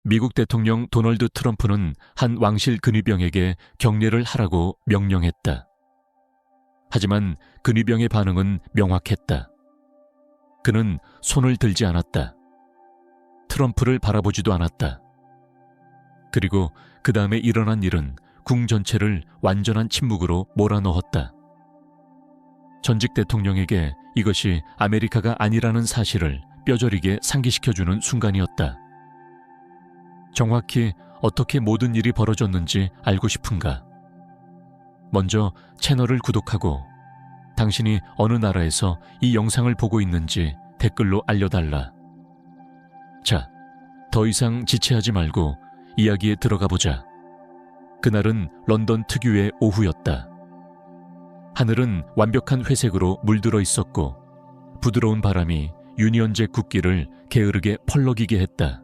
미국 대통령 도널드 트럼프는 한 왕실 근위병에게 격려를 하라고 명령했다. 하지만 근위병의 반응은 명확했다. 그는 손을 들지 않았다. 트럼프를 바라보지도 않았다. 그리고 그 다음에 일어난 일은 궁 전체를 완전한 침묵으로 몰아넣었다. 전직 대통령에게 이것이 아메리카가 아니라는 사실을 뼈저리게 상기시켜주는 순간이었다. 정확히 어떻게 모든 일이 벌어졌는지 알고 싶은가? 먼저 채널을 구독하고 당신이 어느 나라에서 이 영상을 보고 있는지 댓글로 알려달라. 자, 더 이상 지체하지 말고 이야기에 들어가 보자. 그날은 런던 특유의 오후였다. 하늘은 완벽한 회색으로 물들어 있었고 부드러운 바람이 유니언잭 국기를 게으르게 펄럭이게 했다.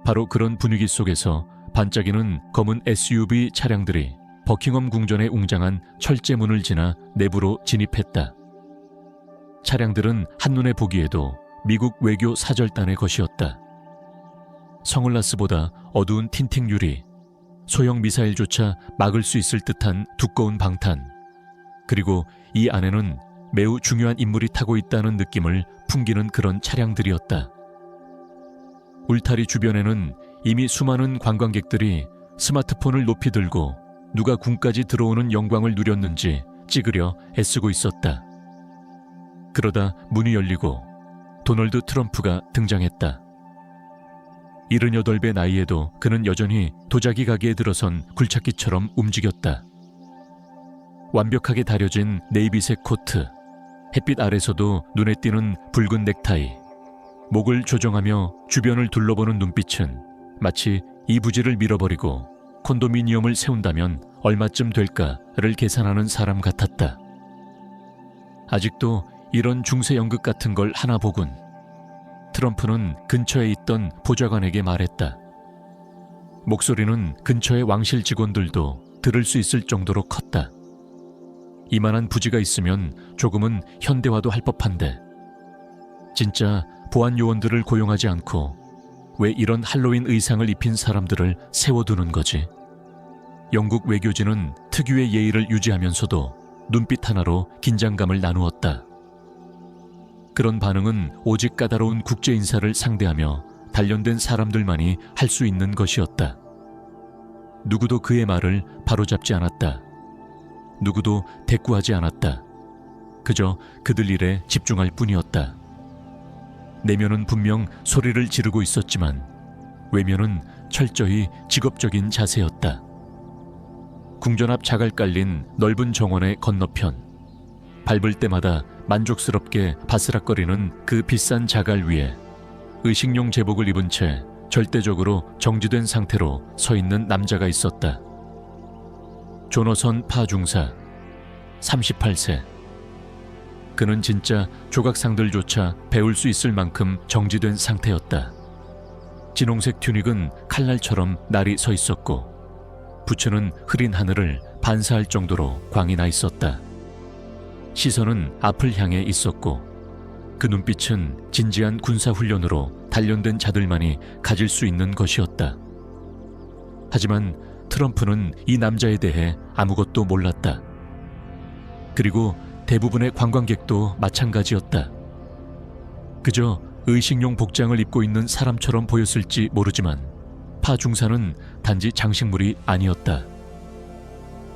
바로 그런 분위기 속에서 반짝이는 검은 SUV 차량들이 버킹엄 궁전에 웅장한 철제문을 지나 내부로 진입했다. 차량들은 한눈에 보기에도 미국 외교 사절단의 것이었다. 성을라스보다 어두운 틴팅 유리, 소형 미사일조차 막을 수 있을 듯한 두꺼운 방탄, 그리고 이 안에는 매우 중요한 인물이 타고 있다는 느낌을 풍기는 그런 차량들이었다. 울타리 주변에는 이미 수많은 관광객들이 스마트폰을 높이 들고 누가 궁까지 들어오는 영광을 누렸는지 찍으려 애쓰고 있었다. 그러다 문이 열리고 도널드 트럼프가 등장했다. 78배 나이에도 그는 여전히 도자기 가게에 들어선 굴착기처럼 움직였다. 완벽하게 다려진 네이비색 코트, 햇빛 아래서도 눈에 띄는 붉은 넥타이, 목을 조정하며 주변을 둘러보는 눈빛은 마치 이 부지를 밀어버리고 콘도미니엄을 세운다면 얼마쯤 될까를 계산하는 사람 같았다. 아직도 이런 중세 연극 같은 걸 하나 보군. 트럼프는 근처에 있던 보좌관에게 말했다. 목소리는 근처의 왕실 직원들도 들을 수 있을 정도로 컸다. 이만한 부지가 있으면 조금은 현대화도 할 법한데 진짜 보안 요원들을 고용하지 않고 왜 이런 할로윈 의상을 입힌 사람들을 세워두는 거지? 영국 외교진은 특유의 예의를 유지하면서도 눈빛 하나로 긴장감을 나누었다. 그런 반응은 오직 까다로운 국제 인사를 상대하며 단련된 사람들만이 할 수 있는 것이었다. 누구도 그의 말을 바로잡지 않았다. 누구도 대꾸하지 않았다. 그저 그들 일에 집중할 뿐이었다. 내면은 분명 소리를 지르고 있었지만 외면은 철저히 직업적인 자세였다. 궁전 앞 자갈 깔린 넓은 정원의 건너편, 밟을 때마다 만족스럽게 바스락거리는 그 비싼 자갈 위에 의식용 제복을 입은 채 절대적으로 정지된 상태로 서 있는 남자가 있었다. 조너선 파 중사, 38세. 그는 진짜 조각상들조차 배울 수 있을 만큼 정지된 상태였다. 진홍색 튜닉은 칼날처럼 날이 서 있었고 부츠는 흐린 하늘을 반사할 정도로 광이 나 있었다. 시선은 앞을 향해 있었고 그 눈빛은 진지한 군사훈련으로 단련된 자들만이 가질 수 있는 것이었다. 하지만 트럼프는 이 남자에 대해 아무것도 몰랐다. 그리고 대부분의 관광객도 마찬가지였다. 그저 의식용 복장을 입고 있는 사람처럼 보였을지 모르지만 파 중사는 단지 장식물이 아니었다.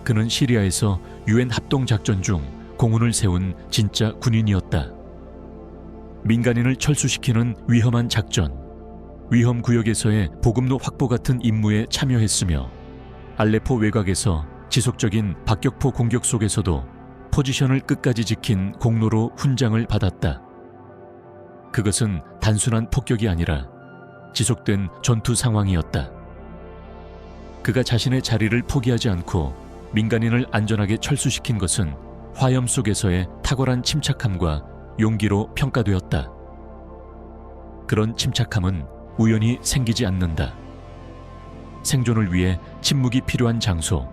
그는 시리아에서 유엔 합동작전 중 공훈을 세운 진짜 군인이었다. 민간인을 철수시키는 위험한 작전, 위험구역에서의 보급로 확보 같은 임무에 참여했으며 알레포 외곽에서 지속적인 박격포 공격 속에서도 포지션을 끝까지 지킨 공로로 훈장을 받았다. 그것은 단순한 폭격이 아니라 지속된 전투 상황이었다. 그가 자신의 자리를 포기하지 않고 민간인을 안전하게 철수시킨 것은 화염 속에서의 탁월한 침착함과 용기로 평가되었다. 그런 침착함은 우연히 생기지 않는다. 생존을 위해 침묵이 필요한 장소,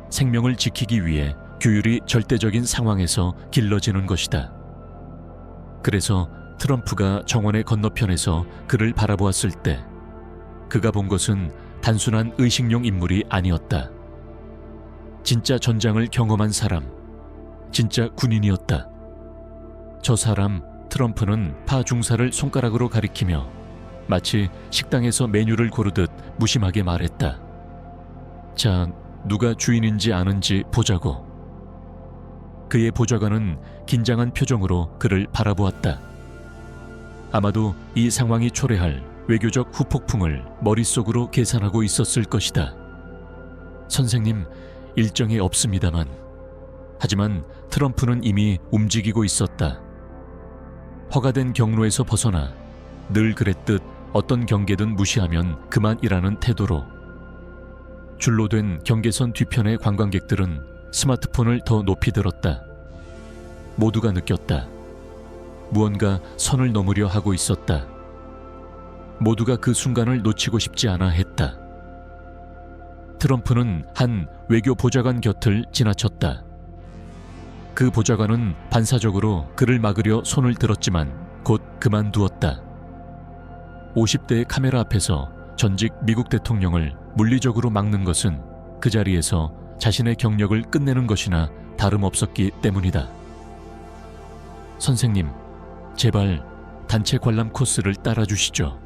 생명을 지키기 위해 규율이 절대적인 상황에서 길러지는 것이다. 그래서 트럼프가 정원의 건너편에서 그를 바라보았을 때 그가 본 것은 단순한 의식용 인물이 아니었다. 진짜 전장을 경험한 사람, 진짜 군인이었다. 저 사람 트럼프는 파 중사를 손가락으로 가리키며 마치 식당에서 메뉴를 고르듯 무심하게 말했다. 자, 누가 주인인지 아는지 보자고. 그의 보좌관은 긴장한 표정으로 그를 바라보았다. 아마도 이 상황이 초래할 외교적 후폭풍을 머릿속으로 계산하고 있었을 것이다. 선생님, 일정이 없습니다만. 하지만 트럼프는 이미 움직이고 있었다. 허가된 경로에서 벗어나 늘 그랬듯 어떤 경계든 무시하면 그만이라는 태도로. 줄로 된 경계선 뒤편의 관광객들은 스마트폰을 더 높이 들었다. 모두가 느꼈다. 무언가 선을 넘으려 하고 있었다. 모두가 그 순간을 놓치고 싶지 않아 했다. 트럼프는 한 외교 보좌관 곁을 지나쳤다. 그 보좌관은 반사적으로 그를 막으려 손을 들었지만 곧 그만두었다. 50대의 카메라 앞에서 전직 미국 대통령을 물리적으로 막는 것은 그 자리에서 자신의 경력을 끝내는 것이나 다름없었기 때문이다. 선생님, 제발 단체 관람 코스를 따라주시죠.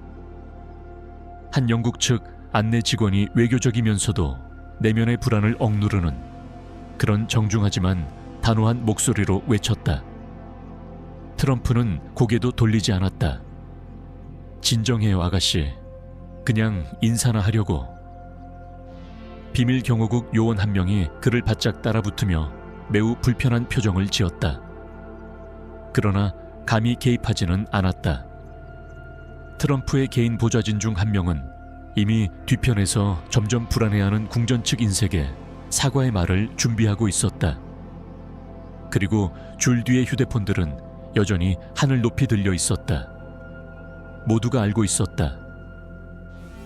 한 영국 측 안내 직원이 외교적이면서도 내면의 불안을 억누르는 그런 정중하지만 단호한 목소리로 외쳤다. 트럼프는 고개도 돌리지 않았다. 진정해요, 아가씨. 그냥 인사나 하려고. 비밀 경호국 요원 한 명이 그를 바짝 따라붙으며 매우 불편한 표정을 지었다. 그러나 감히 개입하지는 않았다. 트럼프의 개인 보좌진 중 한 명은 이미 뒤편에서 점점 불안해하는 궁전 측 인색에 사과의 말을 준비하고 있었다. 그리고 줄 뒤의 휴대폰들은 여전히 하늘 높이 들려 있었다. 모두가 알고 있었다.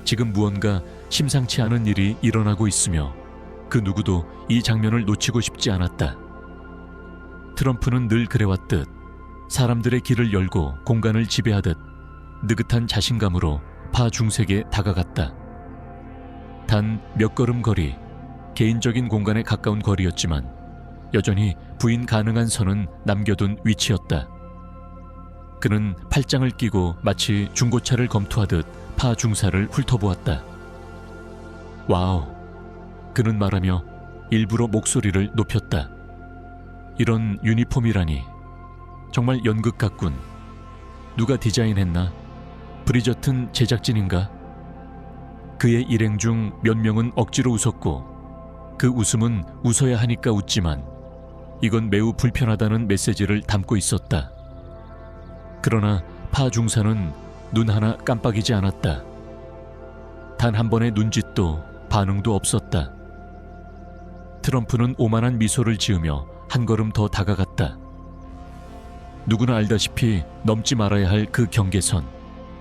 지금 무언가 심상치 않은 일이 일어나고 있으며 그 누구도 이 장면을 놓치고 싶지 않았다. 트럼프는 늘 그래왔듯 사람들의 길을 열고 공간을 지배하듯 느긋한 자신감으로 파 중색에 다가갔다. 단 몇 걸음 거리, 개인적인 공간에 가까운 거리였지만 여전히 부인 가능한 선은 남겨둔 위치였다. 그는 팔짱을 끼고 마치 중고차를 검토하듯 파 중사를 훑어보았다. 와우, 그는 말하며 일부러 목소리를 높였다. 이런 유니폼이라니 정말 연극 같군. 누가 디자인했나? 브리저튼 제작진인가? 그의 일행 중 몇 명은 억지로 웃었고 그 웃음은 웃어야 하니까 웃지만 이건 매우 불편하다는 메시지를 담고 있었다. 그러나 파 중사는 눈 하나 깜빡이지 않았다. 단 한 번의 눈짓도 반응도 없었다. 트럼프는 오만한 미소를 지으며 한 걸음 더 다가갔다. 누구나 알다시피 넘지 말아야 할 그 경계선,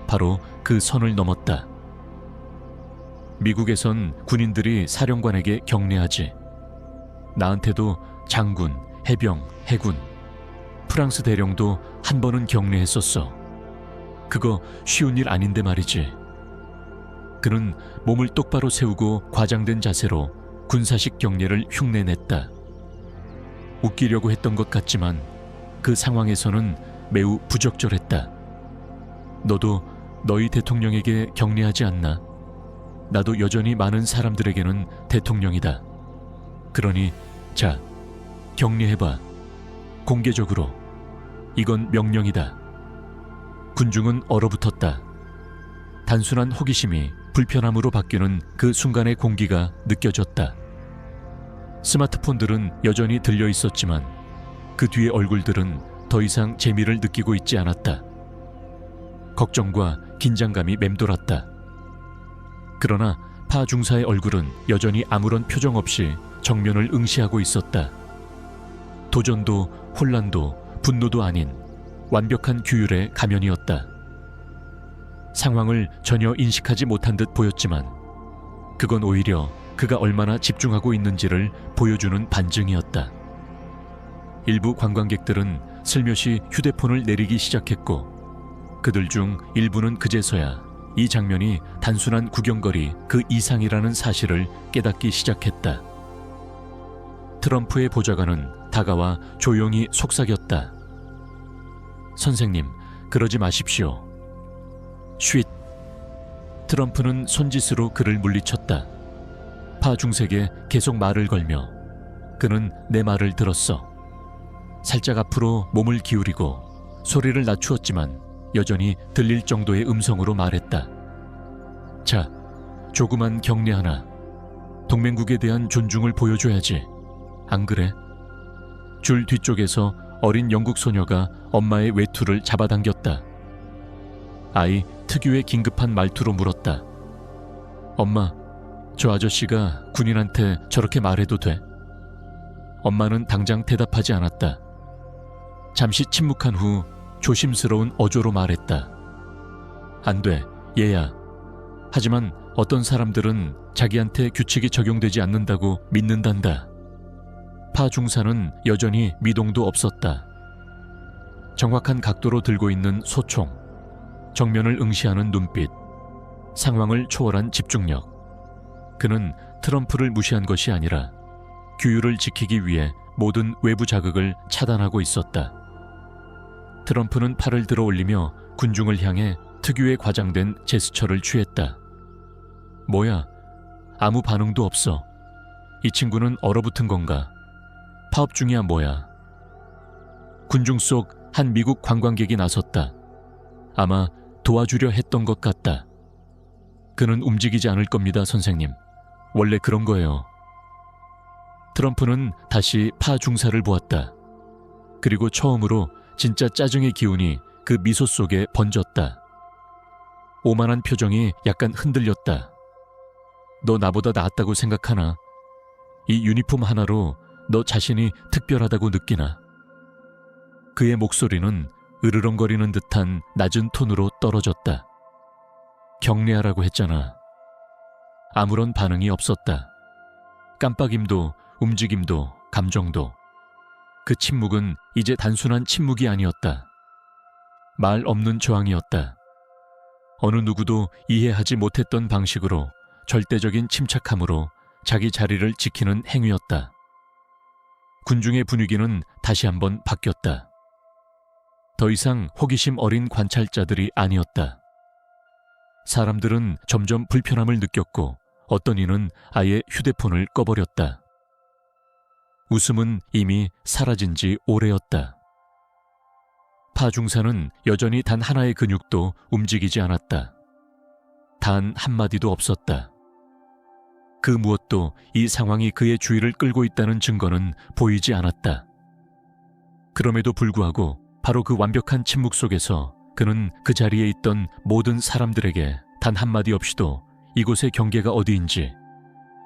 바로 그 선을 넘었다. 미국에선 군인들이 사령관에게 경례하지. 나한테도 장군, 해병, 해군, 프랑스 대령도 한 번은 경례했었어. 그거 쉬운 일 아닌데 말이지. 그는 몸을 똑바로 세우고 과장된 자세로 군사식 경례를 흉내냈다. 웃기려고 했던 것 같지만 그 상황에서는 매우 부적절했다. 너도 너희 대통령에게 경례하지 않나? 나도 여전히 많은 사람들에게는 대통령이다. 그러니 자, 경례해봐. 공개적으로. 이건 명령이다. 군중은 얼어붙었다. 단순한 호기심이 불편함으로 바뀌는 그 순간의 공기가 느껴졌다. 스마트폰들은 여전히 들려 있었지만 그 뒤의 얼굴들은 더 이상 재미를 느끼고 있지 않았다. 걱정과 긴장감이 맴돌았다. 그러나 파 중사의 얼굴은 여전히 아무런 표정 없이 정면을 응시하고 있었다. 도전도 혼란도 분노도 아닌 완벽한 규율의 가면이었다. 상황을 전혀 인식하지 못한 듯 보였지만 그건 오히려 그가 얼마나 집중하고 있는지를 보여주는 반증이었다. 일부 관광객들은 슬며시 휴대폰을 내리기 시작했고 그들 중 일부는 그제서야 이 장면이 단순한 구경거리 그 이상이라는 사실을 깨닫기 시작했다. 트럼프의 보좌관은 다가와 조용히 속삭였다. 선생님, 그러지 마십시오. 쉿. 트럼프는 손짓으로 그를 물리쳤다. 파 중색에 계속 말을 걸며 그는 내 말을 들었어. 살짝 앞으로 몸을 기울이고 소리를 낮추었지만 여전히 들릴 정도의 음성으로 말했다. 자, 조그만 격려 하나. 동맹국에 대한 존중을 보여줘야지. 안 그래? 줄 뒤쪽에서 어린 영국 소녀가 엄마의 외투를 잡아당겼다. 아이 특유의 긴급한 말투로 물었다. 엄마, 저 아저씨가 군인한테 저렇게 말해도 돼? 엄마는 당장 대답하지 않았다. 잠시 침묵한 후 조심스러운 어조로 말했다. 안 돼, 얘야. 하지만 어떤 사람들은 자기한테 규칙이 적용되지 않는다고 믿는단다. 파 중사는 여전히 미동도 없었다. 정확한 각도로 들고 있는 소총, 정면을 응시하는 눈빛, 상황을 초월한 집중력. 그는 트럼프를 무시한 것이 아니라 규율을 지키기 위해 모든 외부 자극을 차단하고 있었다. 트럼프는 팔을 들어 올리며 군중을 향해 특유의 과장된 제스처를 취했다. 뭐야? 아무 반응도 없어. 이 친구는 얼어붙은 건가? 파업 중이야 뭐야? 군중 속 한 미국 관광객이 나섰다. 아마 도와주려 했던 것 같다. 그는 움직이지 않을 겁니다, 선생님. 원래 그런 거예요. 트럼프는 다시 파 중사를 보았다. 그리고 처음으로 진짜 짜증의 기운이 그 미소 속에 번졌다. 오만한 표정이 약간 흔들렸다. 너 나보다 낫다고 생각하나? 이 유니폼 하나로 너 자신이 특별하다고 느끼나? 그의 목소리는 으르렁거리는 듯한 낮은 톤으로 떨어졌다. 격려하라고 했잖아. 아무런 반응이 없었다. 깜빡임도 움직임도 감정도. 그 침묵은 이제 단순한 침묵이 아니었다. 말 없는 저항이었다. 어느 누구도 이해하지 못했던 방식으로 절대적인 침착함으로 자기 자리를 지키는 행위였다. 군중의 분위기는 다시 한번 바뀌었다. 더 이상 호기심 어린 관찰자들이 아니었다. 사람들은 점점 불편함을 느꼈고 어떤 이는 아예 휴대폰을 꺼버렸다. 웃음은 이미 사라진 지 오래였다. 파 중사는 여전히 단 하나의 근육도 움직이지 않았다. 단 한마디도 없었다. 그 무엇도 이 상황이 그의 주의를 끌고 있다는 증거는 보이지 않았다. 그럼에도 불구하고 바로 그 완벽한 침묵 속에서 그는 그 자리에 있던 모든 사람들에게 단 한마디 없이도 이곳의 경계가 어디인지,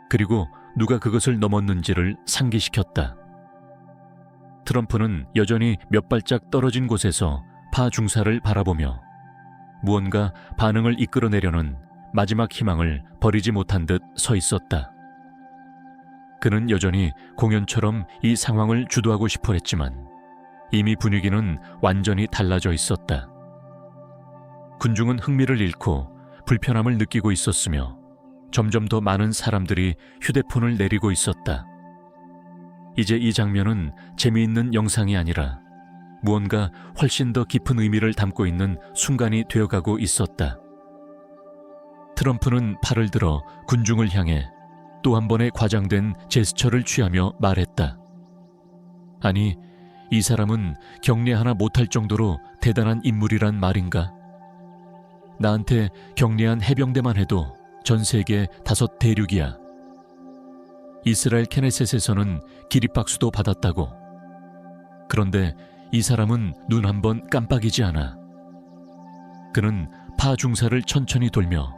그리고 누가 그것을 넘었는지를 상기시켰다. 트럼프는 여전히 몇 발짝 떨어진 곳에서 파 중사를 바라보며 무언가 반응을 이끌어내려는 마지막 희망을 버리지 못한 듯 서 있었다. 그는 여전히 공연처럼 이 상황을 주도하고 싶어 했지만 이미 분위기는 완전히 달라져 있었다. 군중은 흥미를 잃고 불편함을 느끼고 있었으며 점점 더 많은 사람들이 휴대폰을 내리고 있었다. 이제 이 장면은 재미있는 영상이 아니라 무언가 훨씬 더 깊은 의미를 담고 있는 순간이 되어가고 있었다. 트럼프는 팔을 들어 군중을 향해 또 한 번의 과장된 제스처를 취하며 말했다. 아니, 이 사람은 격려 하나 못할 정도로 대단한 인물이란 말인가? 나한테 격려한 해병대만 해도 전 세계 5 대륙이야. 이스라엘 케네셋에서는 기립박수도 받았다고. 그런데 이 사람은 눈 한 번 깜빡이지 않아. 그는 파 중사를 천천히 돌며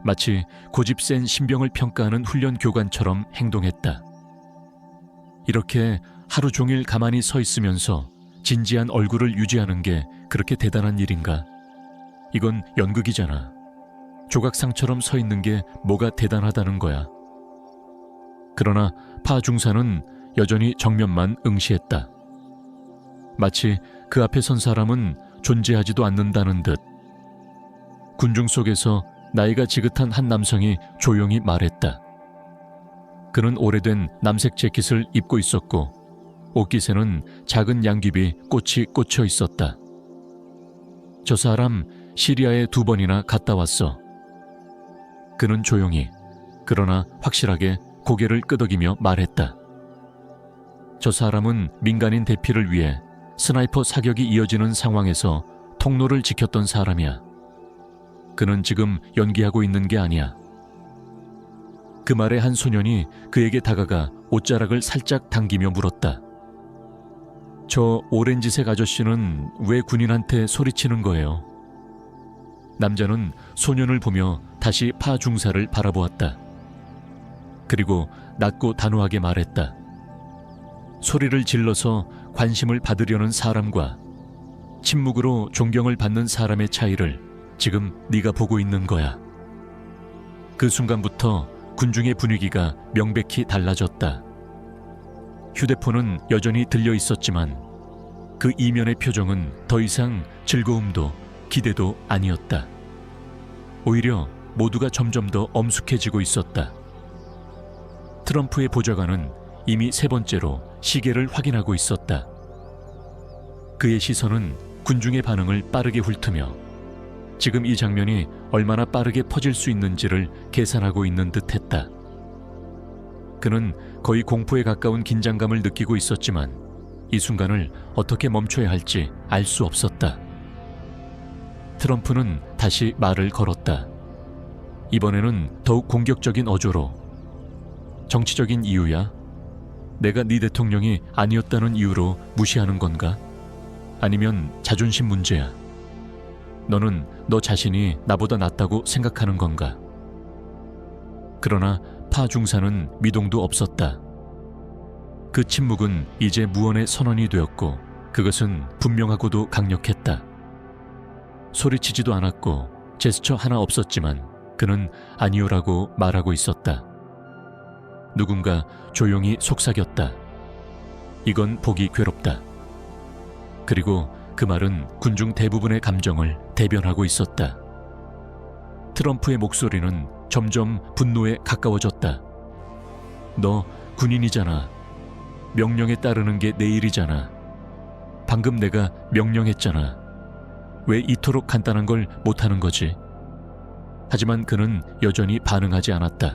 마치 고집 센 신병을 평가하는 훈련 교관처럼 행동했다. 이렇게 하루 종일 가만히 서 있으면서 진지한 얼굴을 유지하는 게 그렇게 대단한 일인가? 이건 연극이잖아. 조각상처럼 서 있는 게 뭐가 대단하다는 거야. 그러나 파 중사는 여전히 정면만 응시했다. 마치 그 앞에 선 사람은 존재하지도 않는다는 듯. 군중 속에서 나이가 지긋한 한 남성이 조용히 말했다. 그는 오래된 남색 재킷을 입고 있었고 옷깃에는 작은 양귀비 꽃이 꽂혀 있었다. 저 사람 시리아에 2번이나 갔다 왔어. 그는 조용히 그러나 확실하게 고개를 끄덕이며 말했다. 저 사람은 민간인 대피를 위해 스나이퍼 사격이 이어지는 상황에서 통로를 지켰던 사람이야. 그는 지금 연기하고 있는 게 아니야. 그 말에 한 소년이 그에게 다가가 옷자락을 살짝 당기며 물었다. 저 오렌지색 아저씨는 왜 군인한테 소리치는 거예요? 남자는 소년을 보며 다시 파 중사를 바라보았다. 그리고 낮고 단호하게 말했다. 소리를 질러서 관심을 받으려는 사람과 침묵으로 존경을 받는 사람의 차이를 지금 네가 보고 있는 거야. 그 순간부터 군중의 분위기가 명백히 달라졌다. 휴대폰은 여전히 들려 있었지만 그 이면의 표정은 더 이상 즐거움도 기대도 아니었다. 오히려 모두가 점점 더 엄숙해지고 있었다. 트럼프의 보좌관은 이미 3번째로 시계를 확인하고 있었다. 그의 시선은 군중의 반응을 빠르게 훑으며 지금 이 장면이 얼마나 빠르게 퍼질 수 있는지를 계산하고 있는 듯했다. 그는 거의 공포에 가까운 긴장감을 느끼고 있었지만 이 순간을 어떻게 멈춰야 할지 알 수 없었다. 트럼프는 다시 말을 걸었다. 이번에는 더욱 공격적인 어조로. 정치적인 이유야? 내가 네 대통령이 아니었다는 이유로 무시하는 건가? 아니면 자존심 문제야? 너는 너 자신이 나보다 낫다고 생각하는 건가? 그러나 파 중사는 미동도 없었다. 그 침묵은 이제 무언의 선언이 되었고 그것은 분명하고도 강력했다. 소리치지도 않았고 제스처 하나 없었지만 그는 아니오라고 말하고 있었다. 누군가 조용히 속삭였다. 이건 보기 괴롭다. 그리고 그 말은 군중 대부분의 감정을 대변하고 있었다. 트럼프의 목소리는 점점 분노에 가까워졌다. 너 군인이잖아. 명령에 따르는 게 내 일이잖아. 방금 내가 명령했잖아. 왜 이토록 간단한 걸 못하는 거지? 하지만 그는 여전히 반응하지 않았다.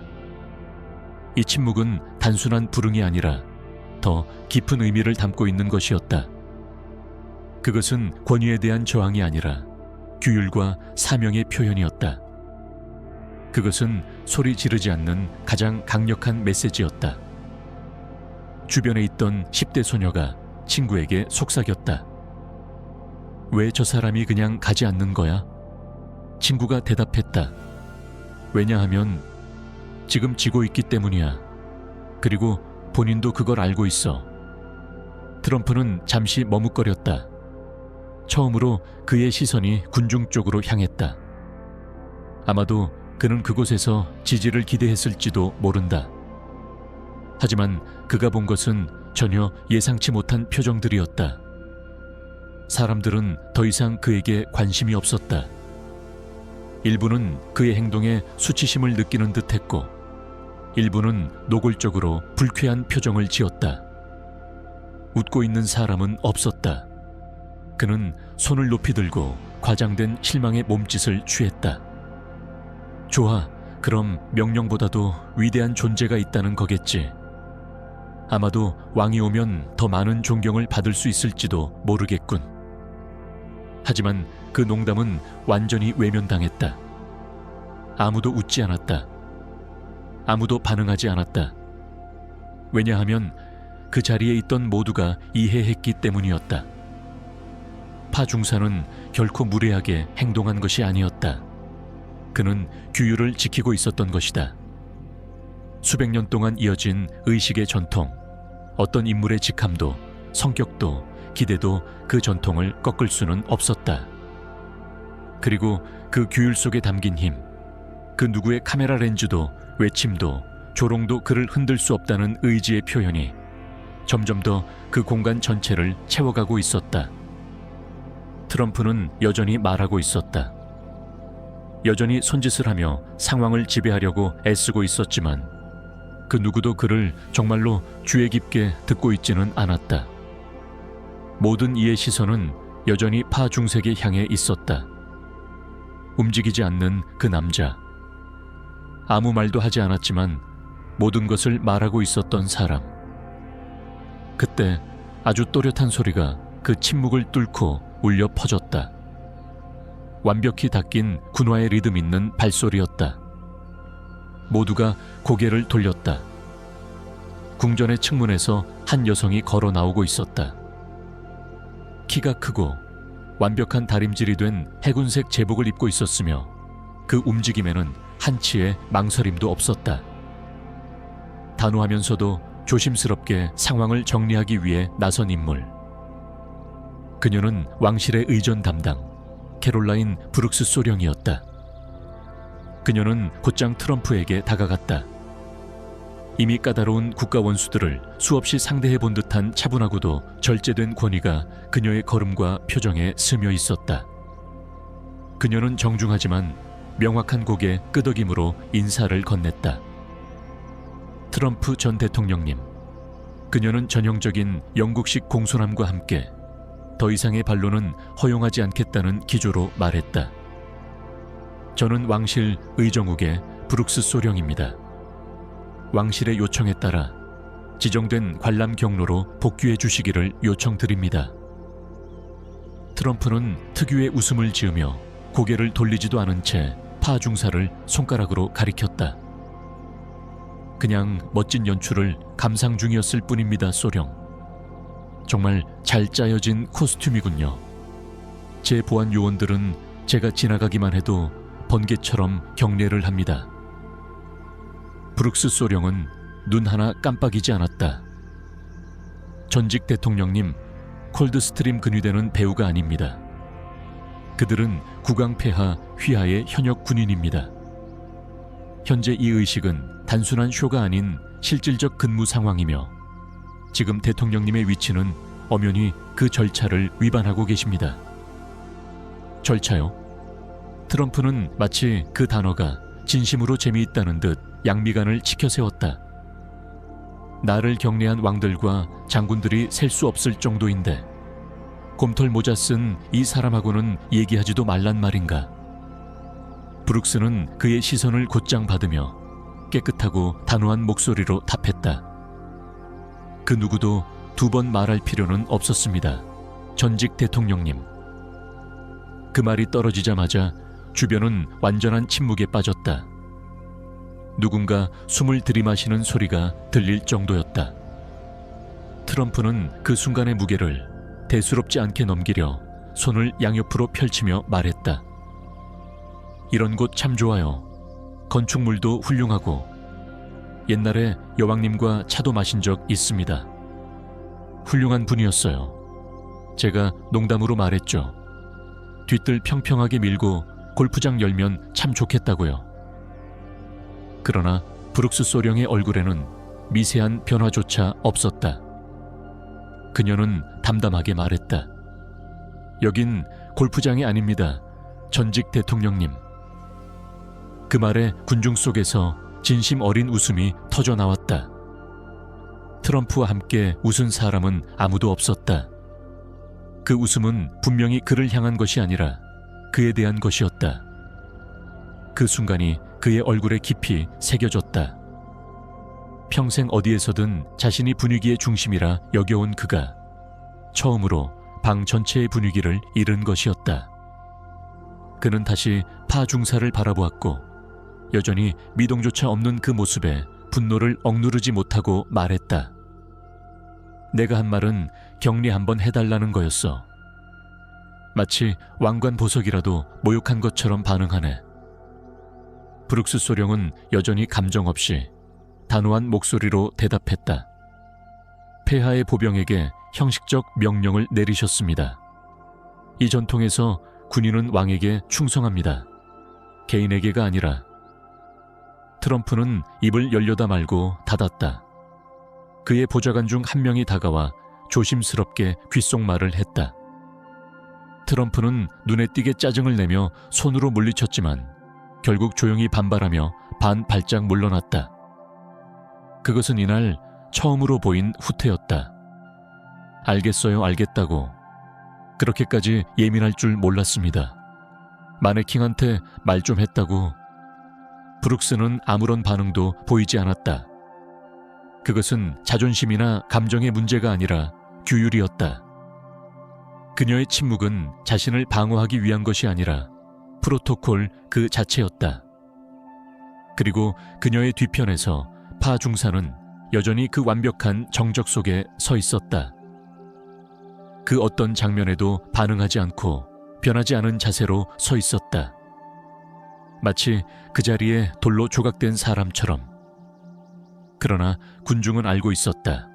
이 침묵은 단순한 불응이 아니라 더 깊은 의미를 담고 있는 것이었다. 그것은 권위에 대한 저항이 아니라 규율과 사명의 표현이었다. 그것은 소리 지르지 않는 가장 강력한 메시지였다. 주변에 있던 10대 소녀가 친구에게 속삭였다. 왜 저 사람이 그냥 가지 않는 거야? 친구가 대답했다. 왜냐하면 지금 지고 있기 때문이야. 그리고 본인도 그걸 알고 있어. 트럼프는 잠시 머뭇거렸다. 처음으로 그의 시선이 군중 쪽으로 향했다. 아마도 그는 그곳에서 지지를 기대했을지도 모른다. 하지만 그가 본 것은 전혀 예상치 못한 표정들이었다. 사람들은 더 이상 그에게 관심이 없었다. 일부는 그의 행동에 수치심을 느끼는 듯했고 일부는 노골적으로 불쾌한 표정을 지었다. 웃고 있는 사람은 없었다. 그는 손을 높이 들고 과장된 실망의 몸짓을 취했다. 좋아, 그럼 명령보다도 위대한 존재가 있다는 거겠지. 아마도 왕이 오면 더 많은 존경을 받을 수 있을지도 모르겠군. 하지만 그 농담은 완전히 외면당했다. 아무도 웃지 않았다. 아무도 반응하지 않았다. 왜냐하면 그 자리에 있던 모두가 이해했기 때문이었다. 파 중사는 결코 무례하게 행동한 것이 아니었다. 그는 규율을 지키고 있었던 것이다. 수백 년 동안 이어진 의식의 전통, 어떤 인물의 직함도, 성격도, 기대도 그 전통을 꺾을 수는 없었다. 그리고 그 규율 속에 담긴 힘, 그 누구의 카메라 렌즈도, 외침도, 조롱도 그를 흔들 수 없다는 의지의 표현이 점점 더 그 공간 전체를 채워가고 있었다. 트럼프는 여전히 말하고 있었다. 여전히 손짓을 하며 상황을 지배하려고 애쓰고 있었지만 그 누구도 그를 정말로 주의 깊게 듣고 있지는 않았다. 모든 이의 시선은 여전히 파 중색에 향해 있었다. 움직이지 않는 그 남자. 아무 말도 하지 않았지만 모든 것을 말하고 있었던 사람. 그때 아주 또렷한 소리가 그 침묵을 뚫고 울려 퍼졌다. 완벽히 닦인 군화의 리듬 있는 발소리였다. 모두가 고개를 돌렸다. 궁전의 측문에서 한 여성이 걸어 나오고 있었다. 키가 크고 완벽한 다림질이 된 해군색 제복을 입고 있었으며 그 움직임에는 한치의 망설임도 없었다. 단호하면서도 조심스럽게 상황을 정리하기 위해 나선 인물. 그녀는 왕실의 의전 담당 캐롤라인 브룩스 소령이었다. 그녀는 곧장 트럼프에게 다가갔다. 이미 까다로운 국가 원수들을 수없이 상대해 본 듯한 차분하고도 절제된 권위가 그녀의 걸음과 표정에 스며 있었다. 그녀는 정중하지만 명확한 곡의 끄덕임으로 인사를 건넸다. 트럼프 전 대통령님, 그녀는 전형적인 영국식 공손함과 함께 더 이상의 반론은 허용하지 않겠다는 기조로 말했다. 저는 왕실 의정욱의 브룩스 소령입니다. 왕실의 요청에 따라 지정된 관람 경로로 복귀해 주시기를 요청드립니다. 트럼프는 특유의 웃음을 지으며 고개를 돌리지도 않은 채 파중사를 손가락으로 가리켰다. 그냥 멋진 연출을 감상 중이었을 뿐입니다, 소령. 정말 잘 짜여진 코스튬이군요. 제 보안 요원들은 제가 지나가기만 해도 번개처럼 경례를 합니다. 브룩스 소령은 눈 하나 깜빡이지 않았다. 전직 대통령님, 콜드스트림 근위대는 배우가 아닙니다. 그들은 국왕폐하 휘하의 현역 군인입니다. 현재 이 의식은 단순한 쇼가 아닌 실질적 근무 상황이며 지금 대통령님의 위치는 엄연히 그 절차를 위반하고 계십니다. 절차요? 트럼프는 마치 그 단어가 진심으로 재미있다는 듯 양미간을 치켜세웠다. 나를 경례한 왕들과 장군들이 셀 수 없을 정도인데 곰털 모자 쓴 이 사람하고는 얘기하지도 말란 말인가. 브룩스는 그의 시선을 곧장 받으며 깨끗하고 단호한 목소리로 답했다. 그 누구도 두 번 말할 필요는 없었습니다. 전직 대통령님. 그 말이 떨어지자마자 주변은 완전한 침묵에 빠졌다. 누군가 숨을 들이마시는 소리가 들릴 정도였다. 트럼프는 그 순간의 무게를 대수롭지 않게 넘기려 손을 양옆으로 펼치며 말했다. 이런 곳 참 좋아요. 건축물도 훌륭하고 옛날에 여왕님과 차도 마신 적 있습니다. 훌륭한 분이었어요. 제가 농담으로 말했죠. 뒤뜰 평평하게 밀고 골프장 열면 참 좋겠다고요. 그러나 브룩스 소령의 얼굴에는 미세한 변화조차 없었다. 그녀는 담담하게 말했다. 여긴 골프장이 아닙니다. 전직 대통령님. 그 말에 군중 속에서 진심 어린 웃음이 터져 나왔다. 트럼프와 함께 웃은 사람은 아무도 없었다. 그 웃음은 분명히 그를 향한 것이 아니라 그에 대한 것이었다. 그 순간이 그의 얼굴에 깊이 새겨졌다. 평생 어디에서든 자신이 분위기의 중심이라 여겨온 그가 처음으로 방 전체의 분위기를 잃은 것이었다. 그는 다시 파중사를 바라보았고 여전히 미동조차 없는 그 모습에 분노를 억누르지 못하고 말했다. 내가 한 말은 격리 한번 해달라는 거였어. 마치 왕관 보석이라도 모욕한 것처럼 반응하네. 브룩스 소령은 여전히 감정 없이 단호한 목소리로 대답했다. 폐하의 보병에게 형식적 명령을 내리셨습니다. 이 전통에서 군인은 왕에게 충성합니다. 개인에게가 아니라. 트럼프는 입을 열려다 말고 닫았다. 그의 보좌관 중 한 명이 다가와 조심스럽게 귓속말을 했다. 트럼프는 눈에 띄게 짜증을 내며 손으로 물리쳤지만 결국 조용히 반발하며 반발짝 물러났다. 그것은 이날 처음으로 보인 후퇴였다. 알겠어요, 알겠다고. 그렇게까지 예민할 줄 몰랐습니다. 마네킹한테 말 좀 했다고. 브룩스는 아무런 반응도 보이지 않았다. 그것은 자존심이나 감정의 문제가 아니라 규율이었다. 그녀의 침묵은 자신을 방어하기 위한 것이 아니라 프로토콜 그 자체였다. 그리고 그녀의 뒤편에서 파 중사는 여전히 그 완벽한 정적 속에 서 있었다. 그 어떤 장면에도 반응하지 않고 변하지 않은 자세로 서 있었다. 마치 그 자리에 돌로 조각된 사람처럼. 그러나 군중은 알고 있었다.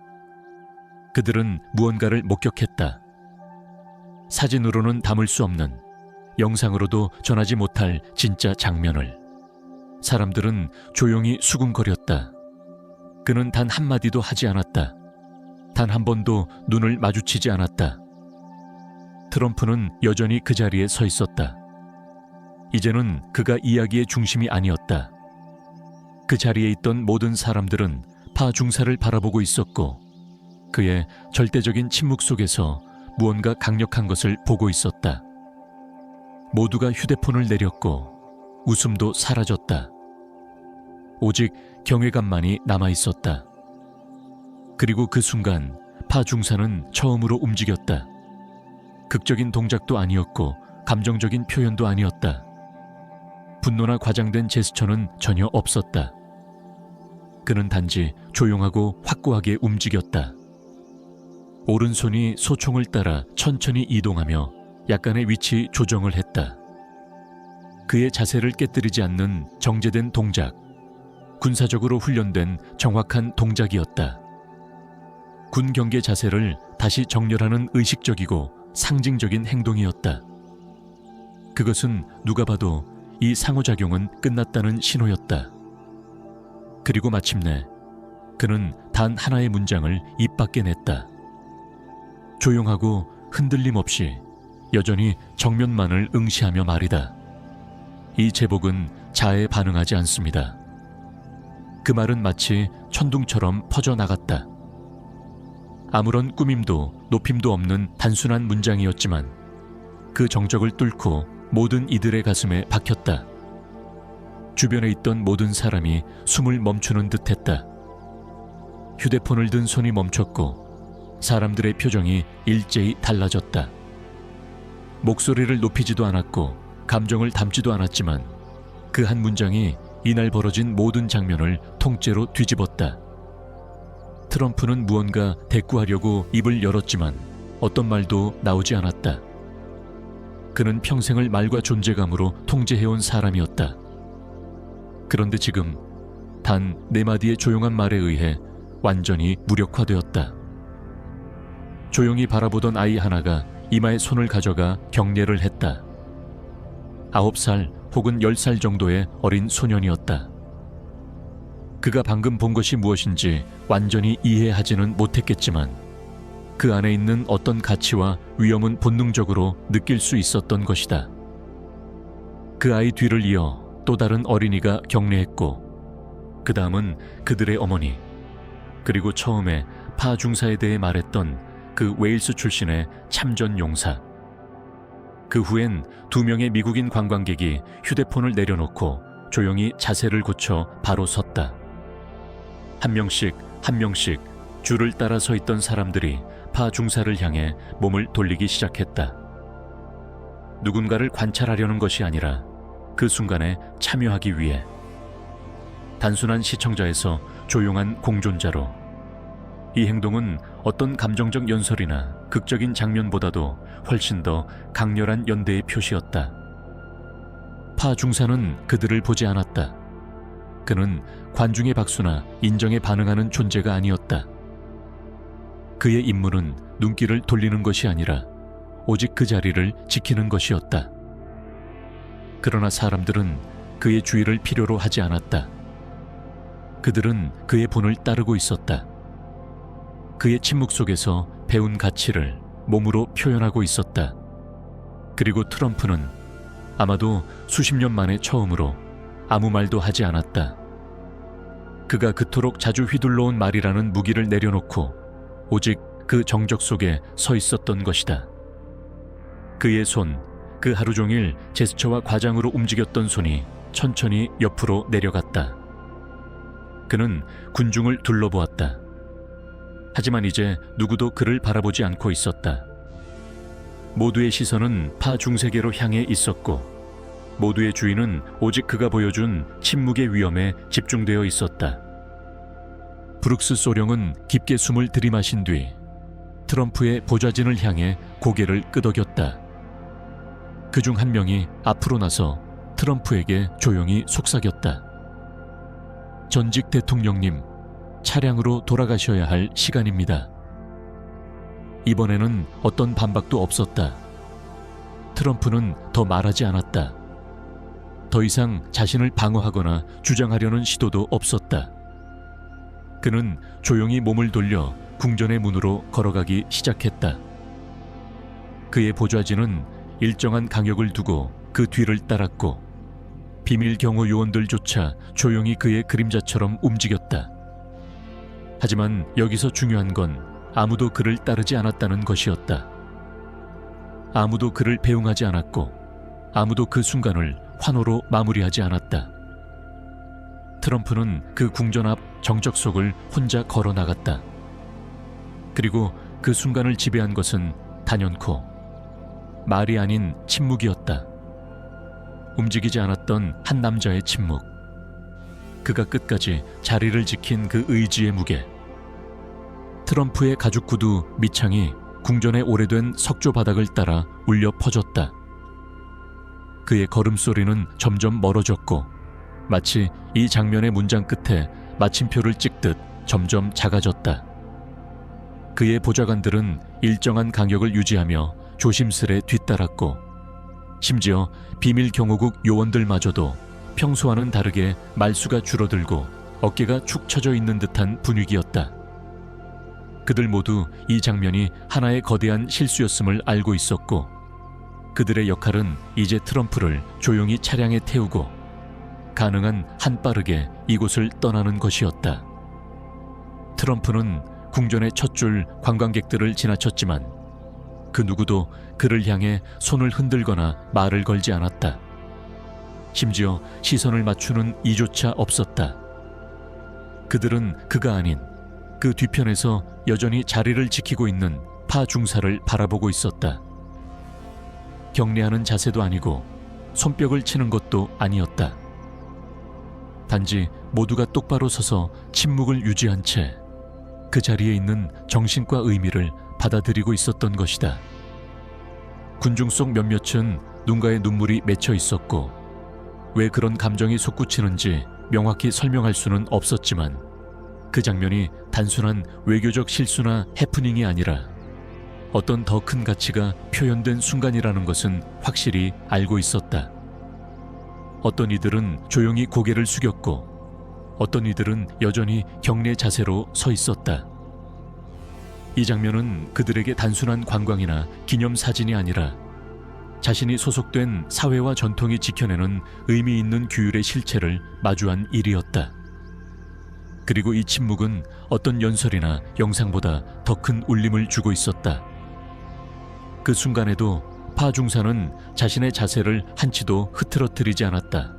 그들은 무언가를 목격했다. 사진으로는 담을 수 없는, 영상으로도 전하지 못할 진짜 장면을. 사람들은 조용히 수군거렸다. 그는 단 한마디도 하지 않았다. 단 한 번도 눈을 마주치지 않았다. 트럼프는 여전히 그 자리에 서 있었다. 이제는 그가 이야기의 중심이 아니었다. 그 자리에 있던 모든 사람들은 파 중사를 바라보고 있었고 그의 절대적인 침묵 속에서 무언가 강력한 것을 보고 있었다. 모두가 휴대폰을 내렸고 웃음도 사라졌다. 오직 경외감만이 남아있었다. 그리고 그 순간 파 중사는 처음으로 움직였다. 극적인 동작도 아니었고 감정적인 표현도 아니었다. 분노나 과장된 제스처는 전혀 없었다. 그는 단지 조용하고 확고하게 움직였다. 오른손이 소총을 따라 천천히 이동하며 약간의 위치 조정을 했다. 그의 자세를 깨뜨리지 않는 정제된 동작, 군사적으로 훈련된 정확한 동작이었다. 군 경계 자세를 다시 정렬하는 의식적이고 상징적인 행동이었다. 그것은 누가 봐도 이 상호작용은 끝났다는 신호였다. 그리고 마침내 그는 단 하나의 문장을 입 밖에 냈다. 조용하고 흔들림 없이 여전히 정면만을 응시하며 말이다. 이 제복은 자에 반응하지 않습니다. 그 말은 마치 천둥처럼 퍼져나갔다. 아무런 꾸밈도 높임도 없는 단순한 문장이었지만 그 정적을 뚫고 모든 이들의 가슴에 박혔다. 주변에 있던 모든 사람이 숨을 멈추는 듯했다. 휴대폰을 든 손이 멈췄고 사람들의 표정이 일제히 달라졌다. 목소리를 높이지도 않았고 감정을 담지도 않았지만 그 한 문장이 이날 벌어진 모든 장면을 통째로 뒤집었다. 트럼프는 무언가 대꾸하려고 입을 열었지만 어떤 말도 나오지 않았다. 그는 평생을 말과 존재감으로 통제해온 사람이었다. 그런데 지금 단 4마디의 조용한 말에 의해 완전히 무력화되었다. 조용히 바라보던 아이 하나가 이마에 손을 가져가 경례를 했다. 9살 혹은 10살 정도의 어린 소년이었다. 그가 방금 본 것이 무엇인지 완전히 이해하지는 못했겠지만 그 안에 있는 어떤 가치와 위험은 본능적으로 느낄 수 있었던 것이다. 그 아이 뒤를 이어 또 다른 어린이가 경례했고 그 다음은 그들의 어머니, 그리고 처음에 파 중사에 대해 말했던 그 웨일스 출신의 참전 용사. 그 후엔 2명의 미국인 관광객이 휴대폰을 내려놓고 조용히 자세를 고쳐 바로 섰다. 한 명씩 줄을 따라 서 있던 사람들이 파 중사를 향해 몸을 돌리기 시작했다. 누군가를 관찰하려는 것이 아니라 그 순간에 참여하기 위해. 단순한 시청자에서 조용한 공존자로. 이 행동은 어떤 감정적 연설이나 극적인 장면보다도 훨씬 더 강렬한 연대의 표시였다. 파 중사는 그들을 보지 않았다. 그는 관중의 박수나 인정에 반응하는 존재가 아니었다. 그의 임무는 눈길을 돌리는 것이 아니라 오직 그 자리를 지키는 것이었다. 그러나 사람들은 그의 주의를 필요로 하지 않았다. 그들은 그의 본을 따르고 있었다. 그의 침묵 속에서 배운 가치를 몸으로 표현하고 있었다. 그리고 트럼프는 아마도 수십 년 만에 처음으로 아무 말도 하지 않았다. 그가 그토록 자주 휘둘러온 말이라는 무기를 내려놓고 오직 그 정적 속에 서 있었던 것이다. 그의 손, 그 하루 종일 제스처와 과장으로 움직였던 손이 천천히 옆으로 내려갔다. 그는 군중을 둘러보았다. 하지만 이제 누구도 그를 바라보지 않고 있었다. 모두의 시선은 파 중세계로 향해 있었고 모두의 주의는 오직 그가 보여준 침묵의 위험에 집중되어 있었다. 브룩스 소령은 깊게 숨을 들이마신 뒤 트럼프의 보좌진을 향해 고개를 끄덕였다. 그중 한 명이 앞으로 나서 트럼프에게 조용히 속삭였다. 전직 대통령님, 차량으로 돌아가셔야 할 시간입니다. 이번에는 어떤 반박도 없었다. 트럼프는 더 말하지 않았다. 더 이상 자신을 방어하거나 주장하려는 시도도 없었다. 그는 조용히 몸을 돌려 궁전의 문으로 걸어가기 시작했다. 그의 보좌진은 일정한 간격을 두고 그 뒤를 따랐고 비밀 경호 요원들조차 조용히 그의 그림자처럼 움직였다. 하지만 여기서 중요한 건 아무도 그를 따르지 않았다는 것이었다. 아무도 그를 배웅하지 않았고 아무도 그 순간을 환호로 마무리하지 않았다. 트럼프는 그 궁전 앞 정적속을 혼자 걸어 나갔다. 그리고 그 순간을 지배한 것은 단연코 말이 아닌 침묵이었다. 움직이지 않았던 한 남자의 침묵. 그가 끝까지 자리를 지킨 그 의지의 무게. 트럼프의 가죽 구두 밑창이 궁전의 오래된 석조 바닥을 따라 울려 퍼졌다. 그의 걸음소리는 점점 멀어졌고 마치 이 장면의 문장 끝에 마침표를 찍듯 점점 작아졌다. 그의 보좌관들은 일정한 간격을 유지하며 조심스레 뒤따랐고 심지어 비밀 경호국 요원들마저도 평소와는 다르게 말수가 줄어들고 어깨가 축 처져 있는 듯한 분위기였다. 그들 모두 이 장면이 하나의 거대한 실수였음을 알고 있었고 그들의 역할은 이제 트럼프를 조용히 차량에 태우고 가능한 한 빠르게 이곳을 떠나는 것이었다. 트럼프는 궁전의 첫 줄 관광객들을 지나쳤지만 그 누구도 그를 향해 손을 흔들거나 말을 걸지 않았다. 심지어 시선을 맞추는 이조차 없었다. 그들은 그가 아닌 그 뒤편에서 여전히 자리를 지키고 있는 파 중사를 바라보고 있었다. 경례하는 자세도 아니고 손뼉을 치는 것도 아니었다. 단지 모두가 똑바로 서서 침묵을 유지한 채 그 자리에 있는 정신과 의미를 받아들이고 있었던 것이다. 군중 속 몇몇은 눈가에 눈물이 맺혀 있었고 왜 그런 감정이 솟구치는지 명확히 설명할 수는 없었지만 그 장면이 단순한 외교적 실수나 해프닝이 아니라 어떤 더 큰 가치가 표현된 순간이라는 것은 확실히 알고 있었다. 어떤 이들은 조용히 고개를 숙였고 어떤 이들은 여전히 경례 자세로 서 있었다. 이 장면은 그들에게 단순한 관광이나 기념사진이 아니라 자신이 소속된 사회와 전통이 지켜내는 의미 있는 규율의 실체를 마주한 일이었다. 그리고 이 침묵은 어떤 연설이나 영상보다 더 큰 울림을 주고 있었다. 그 순간에도 파 중사는 자신의 자세를 한치도 흐트러뜨리지 않았다.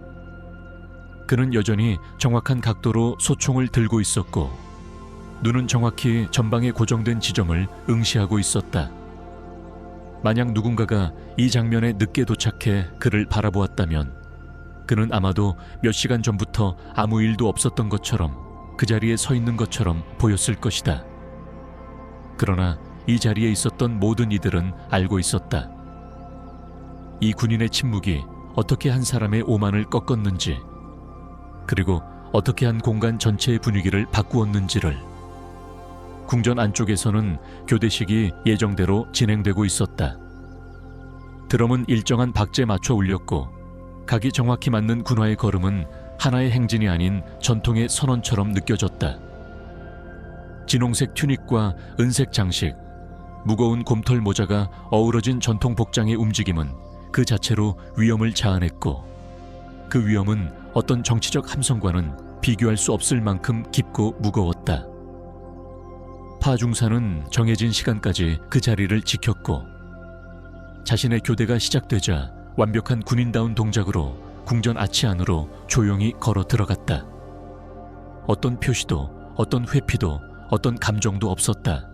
그는 여전히 정확한 각도로 소총을 들고 있었고 눈은 정확히 전방에 고정된 지점을 응시하고 있었다. 만약 누군가가 이 장면에 늦게 도착해 그를 바라보았다면 그는 아마도 몇 시간 전부터 아무 일도 없었던 것처럼 그 자리에 서 있는 것처럼 보였을 것이다. 그러나 이 자리에 있었던 모든 이들은 알고 있었다. 이 군인의 침묵이 어떻게 한 사람의 오만을 꺾었는지 그리고 어떻게 한 공간 전체의 분위기를 바꾸었는지를. 궁전 안쪽에서는 교대식이 예정대로 진행되고 있었다. 드럼은 일정한 박자에 맞춰 울렸고 각이 정확히 맞는 군화의 걸음은 하나의 행진이 아닌 전통의 선언처럼 느껴졌다. 진홍색 튜닉과 은색 장식, 무거운 곰털 모자가 어우러진 전통 복장의 움직임은 그 자체로 위험을 자아냈고 그 위험은 어떤 정치적 함성과는 비교할 수 없을 만큼 깊고 무거웠다. 파 중사는 정해진 시간까지 그 자리를 지켰고 자신의 교대가 시작되자 완벽한 군인다운 동작으로 궁전 아치 안으로 조용히 걸어 들어갔다. 어떤 표시도, 어떤 회피도, 어떤 감정도 없었다.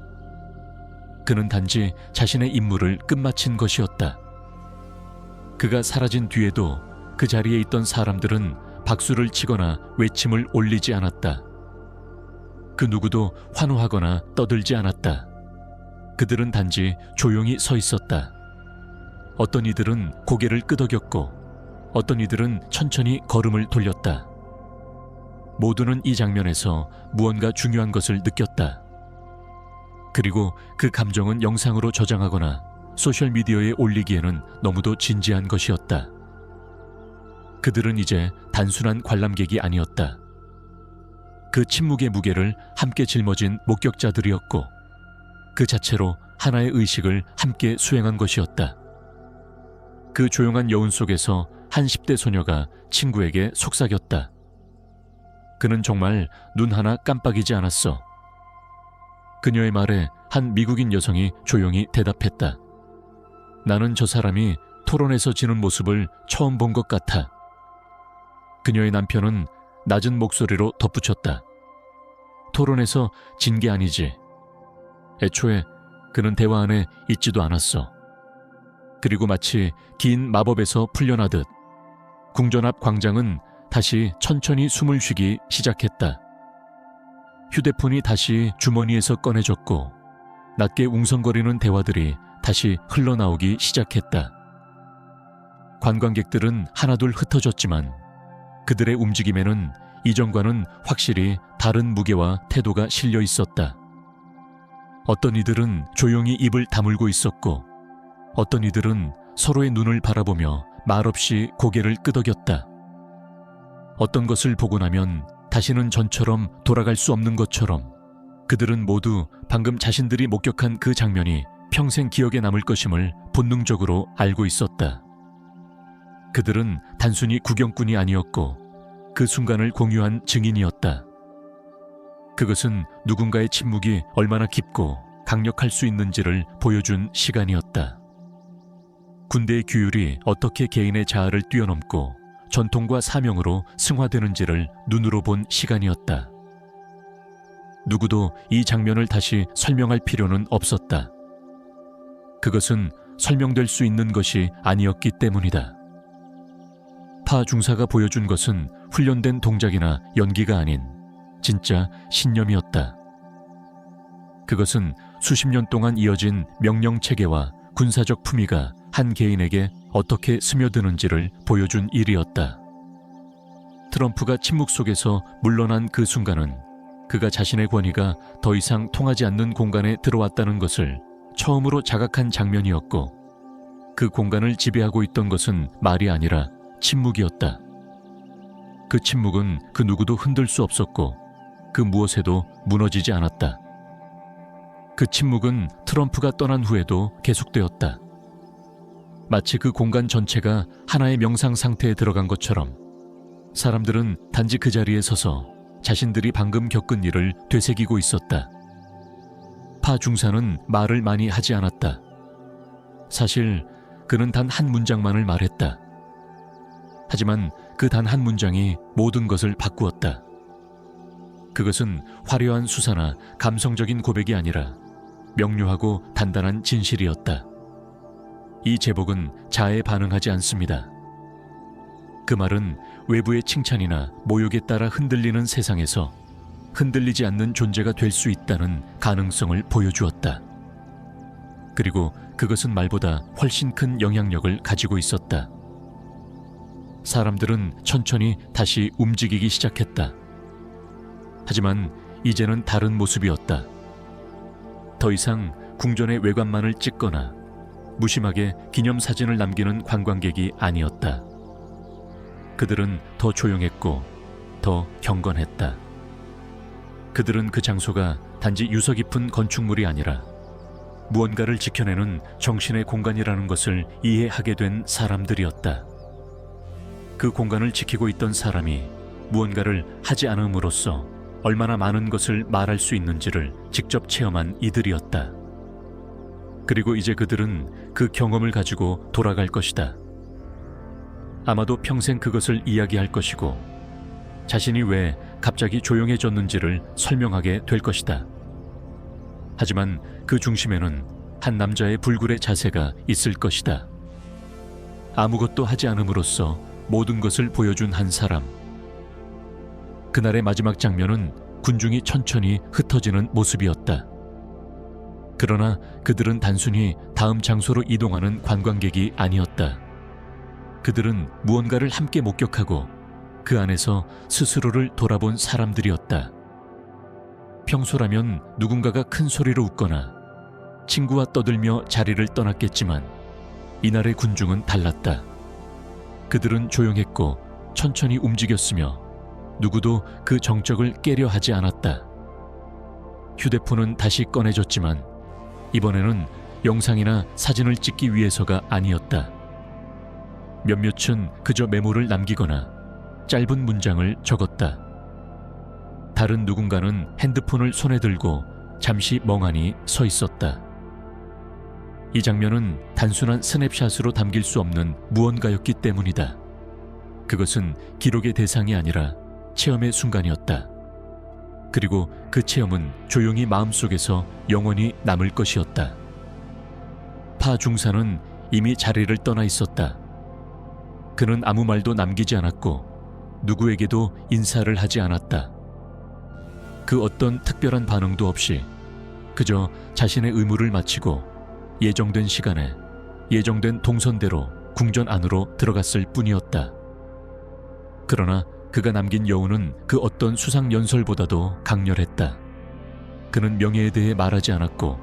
그는 단지 자신의 임무를 끝마친 것이었다. 그가 사라진 뒤에도 그 자리에 있던 사람들은 박수를 치거나 외침을 올리지 않았다. 그 누구도 환호하거나 떠들지 않았다. 그들은 단지 조용히 서 있었다. 어떤 이들은 고개를 끄덕였고 어떤 이들은 천천히 걸음을 돌렸다. 모두는 이 장면에서 무언가 중요한 것을 느꼈다. 그리고 그 감정은 영상으로 저장하거나 소셜미디어에 올리기에는 너무도 진지한 것이었다. 그들은 이제 단순한 관람객이 아니었다. 그 침묵의 무게를 함께 짊어진 목격자들이었고 그 자체로 하나의 의식을 함께 수행한 것이었다. 그 조용한 여운 속에서 한 10대 소녀가 친구에게 속삭였다. 그는 정말 눈 하나 깜빡이지 않았어. 그녀의 말에 한 미국인 여성이 조용히 대답했다. 나는 저 사람이 토론에서 지는 모습을 처음 본 것 같아. 그녀의 남편은 낮은 목소리로 덧붙였다. 토론에서 진 게 아니지. 애초에 그는 대화 안에 있지도 않았어. 그리고 마치 긴 마법에서 풀려나듯 궁전 앞 광장은 다시 천천히 숨을 쉬기 시작했다. 휴대폰이 다시 주머니에서 꺼내졌고 낮게 웅성거리는 대화들이 다시 흘러나오기 시작했다. 관광객들은 하나둘 흩어졌지만 그들의 움직임에는 이전과는 확실히 다른 무게와 태도가 실려 있었다. 어떤 이들은 조용히 입을 다물고 있었고 어떤 이들은 서로의 눈을 바라보며 말없이 고개를 끄덕였다. 어떤 것을 보고 나면 다시는 전처럼 돌아갈 수 없는 것처럼 그들은 모두 방금 자신들이 목격한 그 장면이 평생 기억에 남을 것임을 본능적으로 알고 있었다. 그들은 단순히 구경꾼이 아니었고 그 순간을 공유한 증인이었다. 그것은 누군가의 침묵이 얼마나 깊고 강력할 수 있는지를 보여준 시간이었다. 군대의 규율이 어떻게 개인의 자아를 뛰어넘고 전통과 사명으로 승화되는지를 눈으로 본 시간이었다. 누구도 이 장면을 다시 설명할 필요는 없었다. 그것은 설명될 수 있는 것이 아니었기 때문이다. 파 중사가 보여준 것은 훈련된 동작이나 연기가 아닌 진짜 신념이었다. 그것은 수십 년 동안 이어진 명령체계와 군사적 품위가 한 개인에게 어떻게 스며드는지를 보여준 일이었다. 트럼프가 침묵 속에서 물러난 그 순간은 그가 자신의 권위가 더 이상 통하지 않는 공간에 들어왔다는 것을 처음으로 자각한 장면이었고 그 공간을 지배하고 있던 것은 말이 아니라 침묵이었다. 그 침묵은 그 누구도 흔들 수 없었고 그 무엇에도 무너지지 않았다. 그 침묵은 트럼프가 떠난 후에도 계속되었다. 마치 그 공간 전체가 하나의 명상 상태에 들어간 것처럼 사람들은 단지 그 자리에 서서 자신들이 방금 겪은 일을 되새기고 있었다. 파 중사는 말을 많이 하지 않았다. 사실 그는 단 한 문장만을 말했다. 하지만 그 단 한 문장이 모든 것을 바꾸었다. 그것은 화려한 수사나 감성적인 고백이 아니라 명료하고 단단한 진실이었다. 이 제복은 자에 반응하지 않습니다. 그 말은 외부의 칭찬이나 모욕에 따라 흔들리는 세상에서 흔들리지 않는 존재가 될 수 있다는 가능성을 보여주었다. 그리고 그것은 말보다 훨씬 큰 영향력을 가지고 있었다. 사람들은 천천히 다시 움직이기 시작했다. 하지만 이제는 다른 모습이었다. 더 이상 궁전의 외관만을 찍거나 무심하게 기념사진을 남기는 관광객이 아니었다. 그들은 더 조용했고 더 경건했다. 그들은 그 장소가 단지 유서 깊은 건축물이 아니라 무언가를 지켜내는 정신의 공간이라는 것을 이해하게 된 사람들이었다. 그 공간을 지키고 있던 사람이 무언가를 하지 않음으로써 얼마나 많은 것을 말할 수 있는지를 직접 체험한 이들이었다. 그리고 이제 그들은 그 경험을 가지고 돌아갈 것이다. 아마도 평생 그것을 이야기할 것이고 자신이 왜 갑자기 조용해졌는지를 설명하게 될 것이다. 하지만 그 중심에는 한 남자의 불굴의 자세가 있을 것이다. 아무것도 하지 않음으로써 모든 것을 보여준 한 사람. 그날의 마지막 장면은 군중이 천천히 흩어지는 모습이었다. 그러나 그들은 단순히 다음 장소로 이동하는 관광객이 아니었다. 그들은 무언가를 함께 목격하고 그 안에서 스스로를 돌아본 사람들이었다. 평소라면 누군가가 큰 소리로 웃거나 친구와 떠들며 자리를 떠났겠지만 이날의 군중은 달랐다. 그들은 조용했고 천천히 움직였으며 누구도 그 정적을 깨려 하지 않았다. 휴대폰은 다시 꺼내졌지만 이번에는 영상이나 사진을 찍기 위해서가 아니었다. 몇몇은 그저 메모를 남기거나 짧은 문장을 적었다. 다른 누군가는 핸드폰을 손에 들고 잠시 멍하니 서 있었다. 이 장면은 단순한 스냅샷으로 담길 수 없는 무언가였기 때문이다. 그것은 기록의 대상이 아니라 체험의 순간이었다. 그리고 그 체험은 조용히 마음속에서 영원히 남을 것이었다. 파 중사는 이미 자리를 떠나 있었다. 그는 아무 말도 남기지 않았고 누구에게도 인사를 하지 않았다. 그 어떤 특별한 반응도 없이 그저 자신의 의무를 마치고 예정된 시간에 예정된 동선대로 궁전 안으로 들어갔을 뿐이었다. 그러나 그가 남긴 여운은 그 어떤 수상 연설보다도 강렬했다. 그는 명예에 대해 말하지 않았고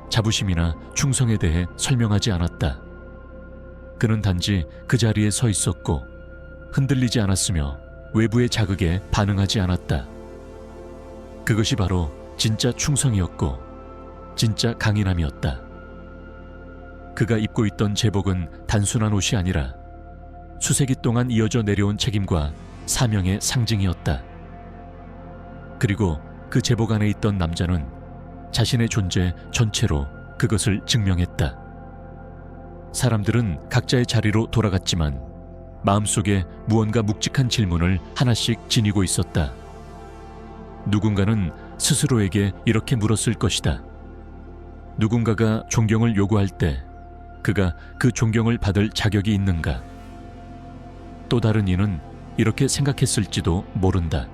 자부심이나 충성에 대해 설명하지 않았다. 그는 단지 그 자리에 서 있었고 흔들리지 않았으며 외부의 자극에 반응하지 않았다. 그것이 바로 진짜 충성이었고 진짜 강인함이었다. 그가 입고 있던 제복은 단순한 옷이 아니라 수세기 동안 이어져 내려온 책임과 사명의 상징이었다. 그리고 그 제복 안에 있던 남자는 자신의 존재 전체로 그것을 증명했다. 사람들은 각자의 자리로 돌아갔지만 마음속에 무언가 묵직한 질문을 하나씩 지니고 있었다. 누군가는 스스로에게 이렇게 물었을 것이다. 누군가가 존경을 요구할 때 그가 그 존경을 받을 자격이 있는가? 또 다른 이는 이렇게 생각했을지도 모른다.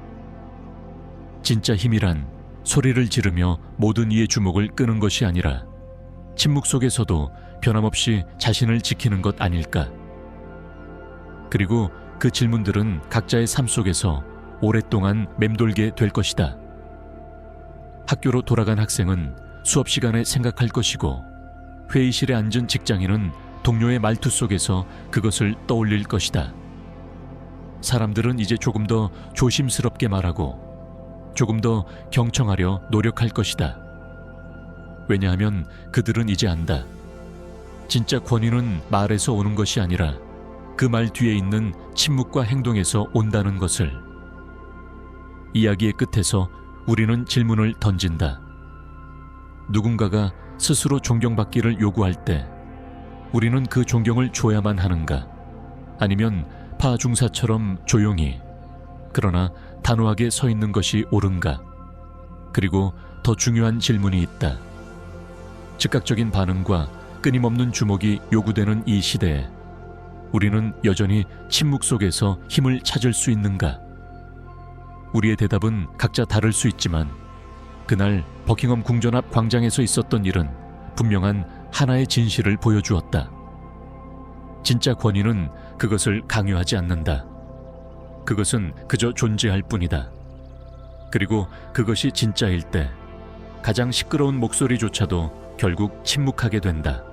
진짜 힘이란 소리를 지르며 모든 이의 주목을 끄는 것이 아니라 침묵 속에서도 변함없이 자신을 지키는 것 아닐까? 그리고 그 질문들은 각자의 삶 속에서 오랫동안 맴돌게 될 것이다. 학교로 돌아간 학생은 수업 시간에 생각할 것이고 회의실에 앉은 직장인은 동료의 말투 속에서 그것을 떠올릴 것이다. 사람들은 이제 조금 더 조심스럽게 말하고 조금 더 경청하려 노력할 것이다. 왜냐하면 그들은 이제 안다. 진짜 권위는 말에서 오는 것이 아니라 그 말 뒤에 있는 침묵과 행동에서 온다는 것을. 이야기의 끝에서 우리는 질문을 던진다. 누군가가 스스로 존경받기를 요구할 때 우리는 그 존경을 줘야만 하는가? 아니면 파중사처럼 조용히 그러나 단호하게 서 있는 것이 옳은가? 그리고 더 중요한 질문이 있다. 즉각적인 반응과 끊임없는 주목이 요구되는 이 시대에 우리는 여전히 침묵 속에서 힘을 찾을 수 있는가? 우리의 대답은 각자 다를 수 있지만 그날 버킹엄 궁전 앞 광장에서 있었던 일은 분명한 하나의 진실을 보여주었다. 진짜 권위는 그것을 강요하지 않는다. 그것은 그저 존재할 뿐이다. 그리고 그것이 진짜일 때 가장 시끄러운 목소리조차도 결국 침묵하게 된다.